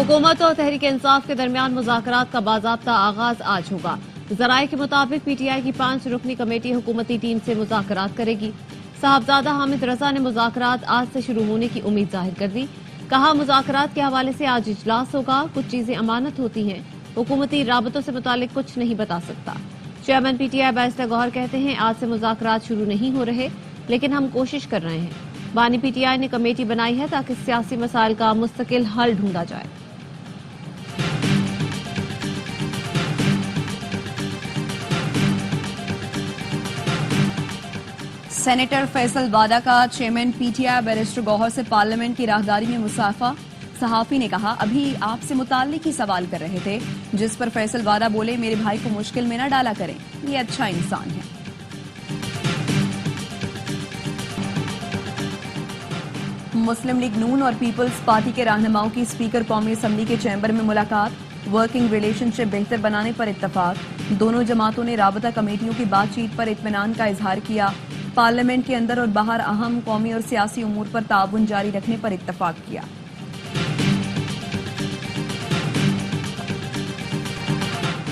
हुकूमत और तहरीक इंसाफ के दरमियान मुज़ाकरात का बाज़ाब्ता आगाज आज होगा। ज़राए के मुताबिक पीटीआई की 5 रुकनी कमेटी हुकूमती टीम से मुज़ाकरात करेगी। साहबजादा हामिद रजा ने मुज़ाकरात आज से शुरू होने की उम्मीद जाहिर कर दी। कहा, मुज़ाकरात के हवाले से आज इजलास होगा। कुछ चीजें अमानत होती हैं, हुकूमती राबतों से मुतालिक कुछ नहीं बता सकता। चेयरमैन पीटीआई बैरिस्टर गौहर कहते हैं, आज से मुज़ाकरात शुरू नहीं हो रहे, लेकिन हम कोशिश कर रहे हैं। बानी पीटीआई ने कमेटी बनाई है ताकि सियासी मसाइल का मुस्तकिल हल ढूंढा जाए। सेनेटर फैसल वादा का चेयरमैन पीटीआई बैरिस्टर गौहर से पार्लियामेंट की राहदारी में मुसाफा। सहाफी ने कहा, अभी आपसे मुताल्लिक ही सवाल कर रहे थे, जिस पर फैसल वादा बोले, मेरे भाई को मुश्किल में न डाला करें, ये अच्छा इंसान है। मुस्लिम लीग नून और पीपल्स पार्टी के रहनुमाओं की स्पीकर कौमी असम्बली के चैम्बर में मुलाकात। वर्किंग रिलेशनशिप बेहतर बनाने पर इत्तफाक। दोनों जमातों ने राबता कमेटियों की बातचीत पर इत्मीनान का इजहार किया। पार्लियामेंट के अंदर और बाहर अहम कौमी और सियासी उमूर पर ताउन जारी रखने पर इत्तफाक किया।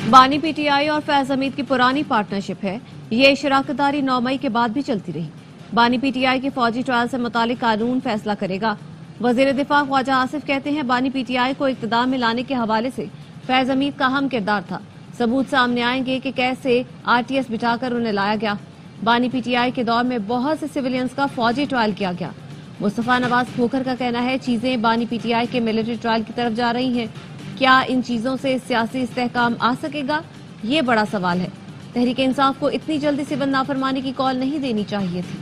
बानी पीटीआई और फैज हमीद की पुरानी पार्टनरशिप है। ये शराकतदारी 9 मई के बाद भी चलती रही। बानी पीटीआई की फौजी ट्रायल से मुतालिक कानून फैसला करेगा। वजीर दिफा ख्वाजा आसिफ कहते हैं, बानी पीटीआई को इक़्तिदार में लाने के हवाले से फैज हमीद का अहम किरदार था। सबूत सामने आएंगे कि कैसे आरटीएस बिठाकर उन्हें लाया गया। बानी पीटीआई के दौर में बहुत से सिविलियंस का फौजी ट्रायल किया गया। मुस्तफा नवाज खोखर का कहना है, चीजें बानी पीटीआई के मिलिट्री ट्रायल की तरफ जा रही हैं। क्या इन चीजों से सियासी इस्तेहकाम आ सकेगा, ये बड़ा सवाल है। तहरीक इंसाफ को इतनी जल्दी सिविल नाफरमानी की कॉल नहीं देनी चाहिए थी।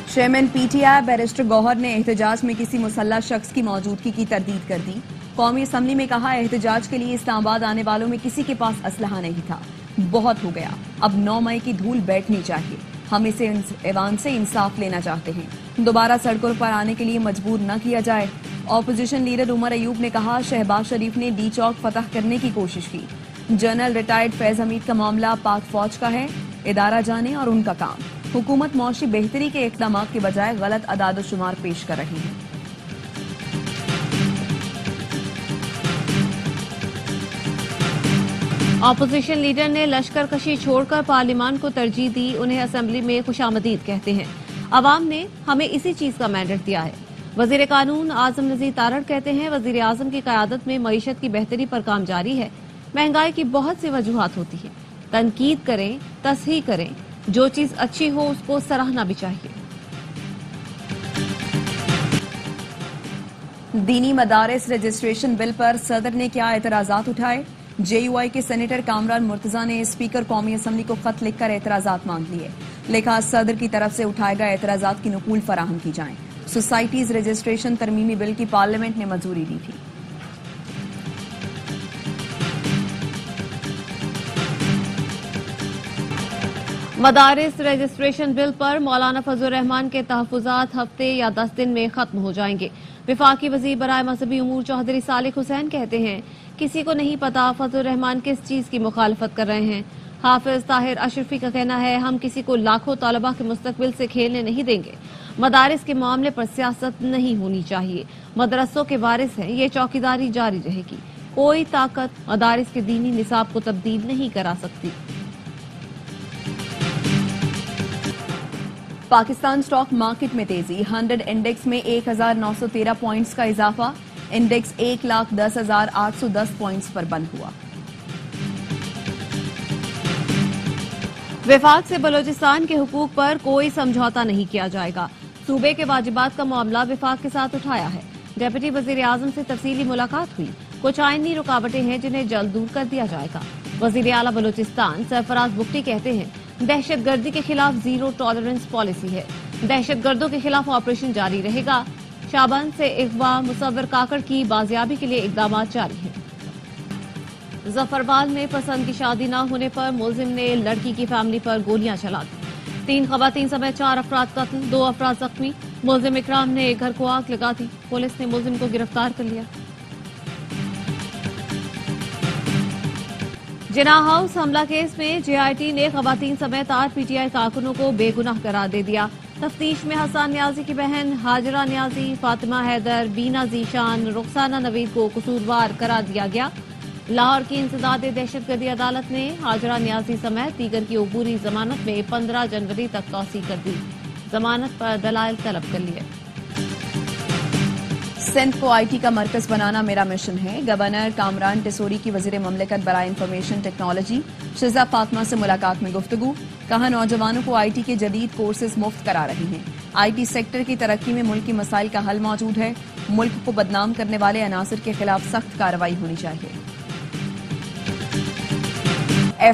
चेयरमैन पीटीआई बैरिस्टर गौहर ने एहतजाज में किसी मुसल्लह शख्स की मौजूदगी की तरदीद कर दी। कौमी असम्बली में कहा, एहतजाज के लिए इस्लामाबाद आने वालों में किसी के पास असलहा नहीं था। बहुत हो गया, अब 9 मई की धूल बैठनी चाहिए। हम इसे ऐवान से इंसाफ लेना चाहते हैं। दोबारा सड़कों पर आने के लिए मजबूर न किया जाए। ऑपोजिशन लीडर उमर अयूब ने कहा, शहबाज शरीफ ने डी चौक फतह करने की कोशिश की। जनरल रिटायर्ड फैज हमीद का मामला पाक फौज का है, इदारा जाने और उनका काम। हुकूमत मौशी बेहतरी के इक़दाम के बजाय गलत अदाद शुमार पेश कर रही है। ऑपोजिशन लीडर ने लश्कर कशी छोड़कर पार्लियामान को तरजीह दी। उन्हें असेंबली में खुशामदीद कहते हैं। अवाम ने हमें इसी चीज का मैंडेट दिया है। वजीर कानून आजम नजीर तारड़ कहते हैं, वजीर आजम की क़यादत में मईशत की बेहतरी पर काम जारी है। महंगाई की बहुत सी वजूहात होती है। तनकीद करें, तस्हीह करें, जो चीज अच्छी हो उसको सराहना भी चाहिए। दीनी मदारिस रजिस्ट्रेशन बिल पर सदर ने क्या एतराजात उठाए। जेयूआई के सेनेटर कामरान मुर्तजा ने स्पीकर कौमी असम्बली को खत लिखकर एतराजात मांग लिए। लिखा, सदर की तरफ से उठाए गए एतराजात की नकूल फराहम की जाए। सोसाइटीज रजिस्ट्रेशन तरमीमी बिल की पार्लियामेंट ने मंजूरी दी थी। मदारिस रजिस्ट्रेशन बिल पर मौलाना फजल रहमान के तहफुजात हफ्ते या 10 दिन में खत्म हो जाएंगे। विफाकी वजीर बराए मजहबी उमूर चौधरी सालिक हुसैन कहते हैं, किसी को नहीं पता फजल रहमान किस चीज की मुखालफत कर रहे हैं। हाफिज ताहिर अशरफी का कहना है, हम किसी को लाखों तलबा के मुस्तकबिल से खेलने नहीं देंगे। मदारिस के मामले पर सियासत नहीं होनी चाहिए। मदरसों के वारिस हैं, ये चौकीदारी जारी रहेगी। कोई ताकत मदारिस के दीनी निसाब को तब्दील नहीं करा सकती। पाकिस्तान स्टॉक मार्केट में तेजी। 100 इंडेक्स में 1913 पॉइंट्स का इजाफा। इंडेक्स 1,10,810 पॉइंट्स पर बंद हुआ। विफाक से बलोचिस्तान के हुकूक पर कोई समझौता नहीं किया जाएगा। सूबे के वाजिबात का मामला विफाक के साथ उठाया है। डेप्यूटी वजीर आजम से तफसीली मुलाकात हुई। कुछ आईनी रुकावटें हैं जिन्हें जल्द दूर कर दिया जाएगा। वजीर आला बलोचिस्तान सरफराज बुख्ती कहते हैं, दहशत गर्दी के खिलाफ जीरो टॉलरेंस पॉलिसी है। दहशत गर्दों के खिलाफ ऑपरेशन जारी रहेगा। शाबान से अगवा मुसव्वर काकड़ की बाजियाबी के लिए इकदाम जारी हैं। जफरवाल में पसंद की शादी न होने पर मुलजिम ने लड़की की फैमिली पर गोलियां चला दी। 3 खवातीन समेत 4 अफराद कत्ल, 2 अफराद जख्मी। मुलजिम इकराम ने घर को आग लगा दी। पुलिस ने मुलजिम को गिरफ्तार कर लिया। जिन्ना हाउस हमला केस में JIT ने खवातीन समेत 8 PTI कारकुनों को बेगुनाह करार दे दिया। तफ्तीश में हसन न्याजी की बहन हाजरा न्याजी, फातिमा हैदर, बीना जीशान, रुखसाना नवीद को कसूरवार करार दिया गया। लाहौर की इंसदादे दहशतगर्दी अदालत ने हाजरा न्याजी समेत दीगर की अबूरी जमानत में 15 जनवरी तक तौसी कर दी। जमानत पर दलाइल तलब कर लिए। सिंध को IT का मरकज बनाना मेरा मिशन है। गवर्नर कामरान टिसोरी की वजीर ममलिकत बराए इंफॉर्मेशन टेक्नोलॉजी शिजा फातिमा से मुलाकात में गुफ्तगू। कहा नौजवानों को IT के जदीद कोर्सेज मुफ्त करा रहे हैं। IT सेक्टर की तरक्की में मुल्क की मसाइल का हल मौजूद है। मुल्क को बदनाम करने वाले अनासर के खिलाफ सख्त कार्रवाई होनी चाहिए।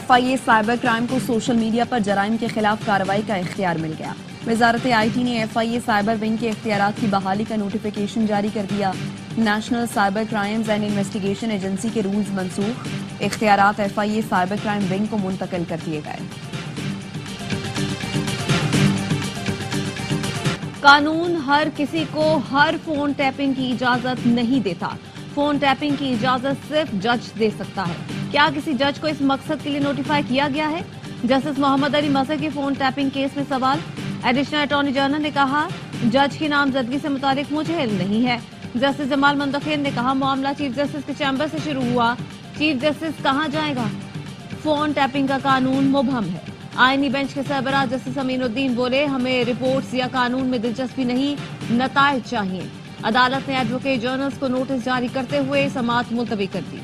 FIA साइबर क्राइम को सोशल मीडिया पर जराइम के खिलाफ कार्रवाई का इख्तियार मिल गया। वजारत IT ने FIA साइबर विंग के इख्तियारात की बहाली का नोटिफिकेशन जारी कर दिया। National cyber crimes and investigation agency के रूल्स मंसूख। इख्तियारात FIA साइबर क्राइम विंग को मुंतकिल कर दिए गए। कानून हर किसी को हर फोन टैपिंग की इजाजत नहीं देता। फोन टैपिंग की इजाजत सिर्फ जज दे सकता है। क्या किसी जज को इस मकसद के लिए नोटिफाई किया गया है? जस्टिस मोहम्मद अली मजहर के फोन टैपिंग केस में सवाल। एडिशनल अटॉर्नी जनरल ने कहा जज की नामजदगी से मुतालिक मुझे इल्म नहीं है। जस्टिस जमाल मंतखब ने कहा मामला चीफ जस्टिस के चैम्बर से शुरू हुआ, चीफ जस्टिस कहां जाएगा? फोन टैपिंग का कानून मुबहम है। आईनी बेंच के सरबराह जस्टिस अमीनुद्दीन बोले हमें रिपोर्ट्स या कानून में दिलचस्पी नहीं, नताइज चाहिए। अदालत ने एडवोकेट जनरल्स को नोटिस जारी करते हुए समाअत मुलतवी कर दी।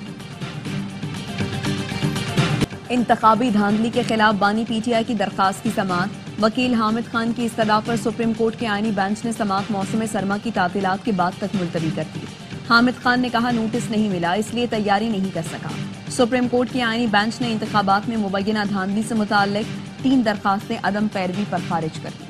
इंतखाबी धांधली के खिलाफ बानी PTI की दरखास्त की समाअत। वकील हामिद खान की इस्तदा पर सुप्रीम कोर्ट के आईनी बेंच ने समाअत मौसम सरमा की तातीलात के बाद तक मुलतवी कर दी। हामिद खान ने कहा नोटिस नहीं मिला इसलिए तैयारी नहीं कर सका। सुप्रीम कोर्ट के आईनी बेंच ने इंतखाबात में मुबैना धांधली से मुताल्लिक 3 दरखास्तें अदम पैरवी पर खारिज कर दी।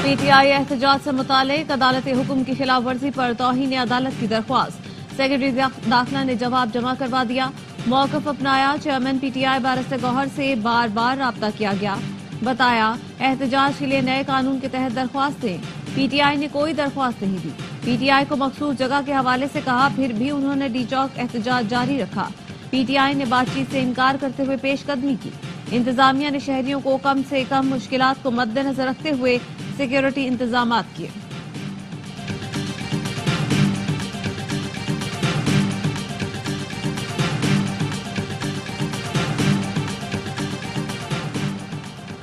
PTI एहतजाज से मुतालिक अदालत हुक्म की खिलाफ वर्जी पर तौहीन अदालत की दरख्वास्त। सेक्रेटरी दाखिला ने जवाब जमा करवा दिया। मौक़िफ़ अपनाया। चेयरमैन PTI बैरिस्टर गौहर से बार बार राब्ता किया गया। बताया एहतजाज के लिए नए कानून के तहत दरख्वास्त दें। PTI ने कोई दरख्वास्त नहीं दी। PTI को मखसूस जगह के हवाले से कहा, फिर भी उन्होंने डी चौक एहतजाज जारी रखा। PTI ने बातचीत से इनकार करते हुए पेशकदमी की। इंतजामिया ने शहरियों को कम से कम मुश्किलात को मद्देनजर रखते हुए सिक्योरिटी इंतजामात किए।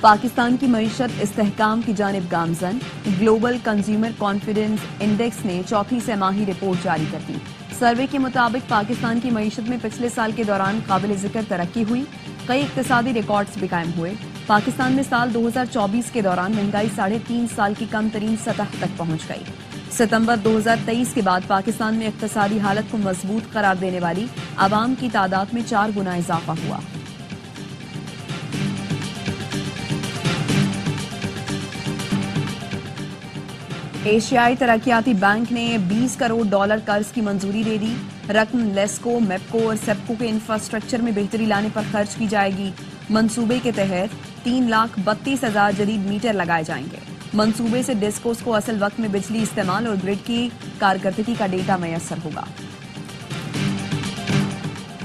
पाकिस्तान की मईशत इस्तेहकाम की जानिब गामजन। ग्लोबल कंज्यूमर कॉन्फिडेंस इंडेक्स ने चौथी सैमाही रिपोर्ट जारी कर दी। सर्वे के मुताबिक पाकिस्तान की मईशत में पिछले साल के दौरान काबिल जिक्र तरक्की हुई। कई इक्तिसादी रिकॉर्ड्स भी कायम हुए। पाकिस्तान में साल 2024 के दौरान महंगाई 3.5 साल की कम तरीन सतह तक पहुंच गई। सितंबर 2023 के बाद पाकिस्तान में इक्तिसादी हालत को मजबूत करार देने वाली आवाम की तादाद में 4 गुना इजाफा हुआ। एशियाई तरक्याती बैंक ने $20 करोड़ कर्ज की मंजूरी दे दी। रकम लेस्को, मेप्को और सेप्को के इंफ्रास्ट्रक्चर में बेहतरी लाने पर खर्च की जाएगी। मंसूबे के तहत 3,32,000 जदीद मीटर लगाए जाएंगे। मंसूबे से डिस्कोस को असल वक्त में बिजली इस्तेमाल और ग्रिड की कारकर्दगी का डेटा मैसर होगा।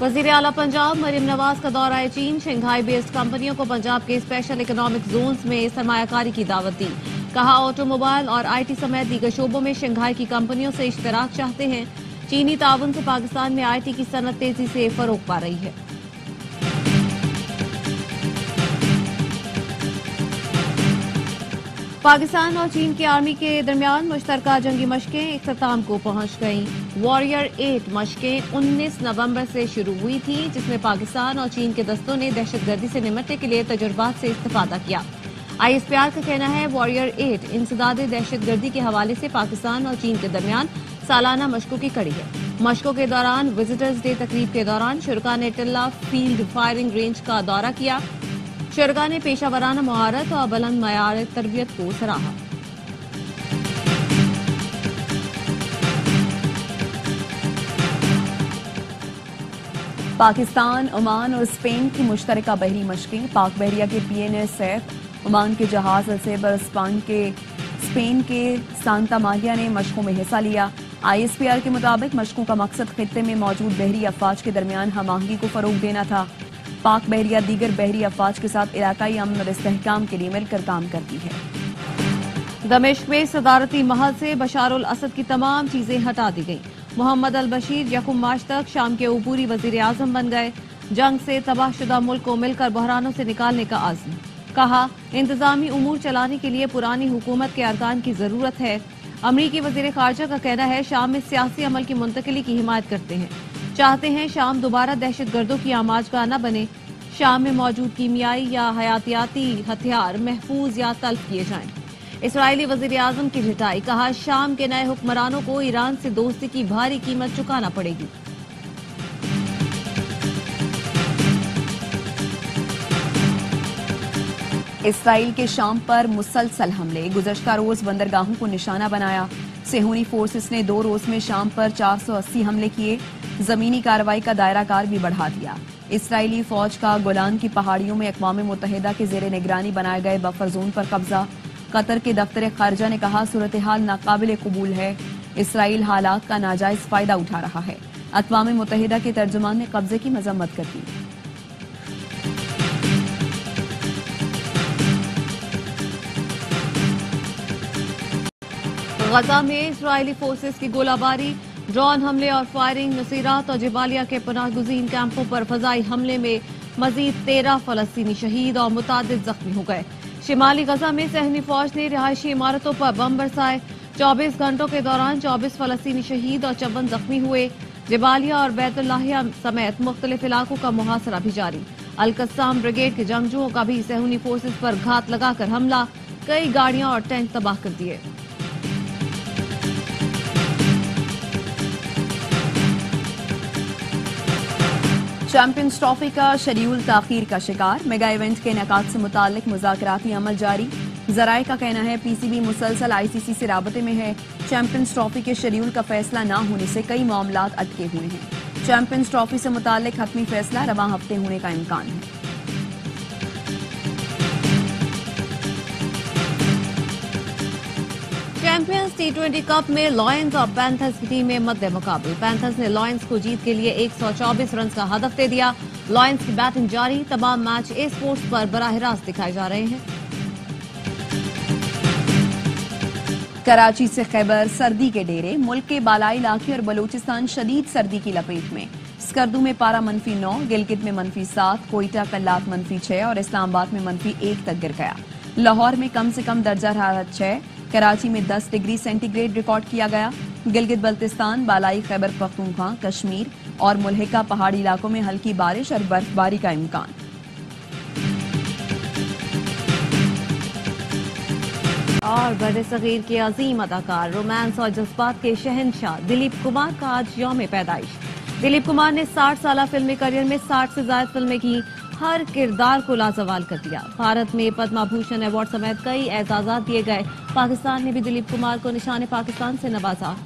वजीर आला पंजाब मरीम नवाज का दौरा चीन। शंघाई बेस्ड कंपनियों को पंजाब के स्पेशल इकोनॉमिक जोन्स में सरमायाकारी की दावत दी। कहा ऑटोमोबाइल और IT समेत दीगर शोबों में शंघाई की कंपनियों से इश्तराक चाहते हैं। चीनी ताउन से पाकिस्तान में IT की सनत तेजी से फरोग पा रही है। पाकिस्तान और चीन की आर्मी के दरमियान मुश्तरका जंगी मशकें इख्तिताम को पहुंच गईं। वॉरियर 8 मशकें 19 नवंबर से शुरू हुई थी, जिसमें पाकिस्तान और चीन के दस्तों ने दहशतगर्दी से निपटने के लिए तजुर्बात से इस्तेफादा किया। ISPR का कहना है वॉरियर 8 इंसदादे दहशतगर्दी के हवाले से पाकिस्तान और चीन के दरमियान सालाना मशकों की कड़ी है। मशकों के दौरान विजिटर्स डे तकरीब के दौरान शुरका ने टिल्ला फील्ड फायरिंग रेंज का दौरा किया। शुरका ने पेशावराना महारत और बुलंद मयार तरबियत को सराहा। पाकिस्तान, ओमान और स्पेन की मुश्तरका बहरी मशकें। पाक बहरिया के PNA सैफ, ओमान के जहाज अलसेबर स्पान के स्पेन के सांता मारिया ने मशकों में हिस्सा लिया। ISPR के मुताबिक मशकों का मकसद खित्ते में मौजूद बहरी अफवाज के दरमियान हम-आहंगी को फरोग देना था। पाक बहरिया दीगर बहरी अफवाज के साथ इलाकाई अमन और इस्तेहकाम के लिए मिलकर काम करती है। दमिश्क में सदारती महल से बशारुल असद की तमाम चीजें हटा दी गईं। मोहम्मद अल बशीर यकुम मार्च तक शाम के ऊपरी वजीर आजम बन गए। जंग से तबाहशुदा मुल्क को मिलकर बहरानों से निकालने का आज़म। कहा, इंतजामी उमूर चलाने के लिए पुरानी हुकूमत के अरकान की जरूरत है। अमरीकी वजीर खारजा का कहना है शाम में सियासी अमल की मुंतकिली की हिमायत करते हैं। चाहते हैं शाम दोबारा दहशत गर्दों की आमाजगाह न बने। शाम में मौजूद कीमियाई या हयातियाती हथियार महफूज या तल्फ किए जाएं। इसराइली वजीर आजम की रिटाई। कहा, शाम के नए हुक्मरानों को ईरान से दोस्ती की भारी कीमत चुकाना पड़ेगी। इसराइल के शाम पर मुसलसल हमले। गुज़श्ता रोज बंदरगाहों को निशाना बनाया। सेहूनी फोर्सेस ने 2 रोज में शाम पर 480 हमले किए। जमीनी कार्रवाई का दायरा कार भी बढ़ा दिया। इसराइली फौज का गोलान की पहाड़ियों में अक़वाम मुत्तहिदा के ज़ेरे निगरानी बनाए गए बफर जोन पर कब्जा। कतर के दफ्तर खारजा ने कहा, सूरत हाल नाकाबिल कबूल है। इसराइल हालात का नाजायज फायदा उठा रहा है। अक़वाम मुत्तहिदा के तर्जुमान ने कब्जे की मजम्मत कर दी। गजा में इसराइली फोर्सेस की गोलाबारी, ड्रोन हमले और फायरिंग। नुसीरात और जबालिया के पनाहगुज़ीन कैंपों पर फजाई हमले में मजीद 13 फलस्तीनी शहीद और मुतादिद जख्मी हो गए। शिमाली गजा में सहनी फौज ने रिहायशी इमारतों पर बम बरसाए। 24 घंटों के दौरान 24 फलस्तीनी शहीद और 54 जख्मी हुए। जबालिया और बैतुल्लाहिया समेत मुख्तलिफ इलाकों का मुहासरा भी जारी। अल-कस्साम ब्रिगेड के जंगजुओं का भी सहूनी फोर्सेस पर घात लगाकर हमला। कई गाड़ियां और टैंक तबाह कर दिए। चैंपियंस ट्रॉफी का शेड्यूल ताखीर का शिकार। मेगा इवेंट के इनेकाद से मुतालिक मुज़ाकराती अमल जारी। ज़राए का कहना है PCB मुसलसल ICC से राबते में है। चैंपियंस ट्रॉफी के शेड्यूल का फैसला न होने से कई मामलात अटके हुए हैं। चैंपियंस ट्रॉफी से मुतालिक हतमी फैसला रवां हफ्ते होने का इम्कान है। चैंपियंस T20 कप में लॉयंस और पैंथर्स की टीमें मद्दे मुकाबले। पैंथर्स ने लॉयंस को जीत के लिए 124 रन का हदफ दे दिया। लॉयंस की बैटिंग जारी। तमाम मैच ए स्पोर्ट्स पर बराह रास्त दिखाए जा रहे हैं। कराची से खैबर सर्दी के डेरे। मुल्क के बालाई इलाके और बलूचिस्तान शदीद सर्दी की लपेट में। स्कर्दू में पारा -9, गिलगित में -7, कोयटा कल्लात -6 और इस्लामाबाद में -1 तक गिर गया। लाहौर में कम से कम दर्जा हरारत 6, कराची में 10 डिग्री सेंटीग्रेड रिकॉर्ड किया गया। गिलगित बल्तिस्तान, बालाई खैबर पख्तूनख्वा, कश्मीर और मुल्हिका पहाड़ी इलाकों में हल्की बारिश और बर्फबारी का इम्कान। और बड़े सगीर के अजीम अदाकार, रोमांस और जज्बात के शहंशाह दिलीप कुमार का आज यौम पैदाइश। दिलीप कुमार ने 60 साला फिल्मी करियर में 60 से ज्यादा फिल्में की। हर किरदार को लाजवाल कर दिया। भारत में पद्मा भूषण अवार्ड समेत कई एजाजात दिए गए। पाकिस्तान ने भी दिलीप कुमार को निशान पाकिस्तान से नवाजा।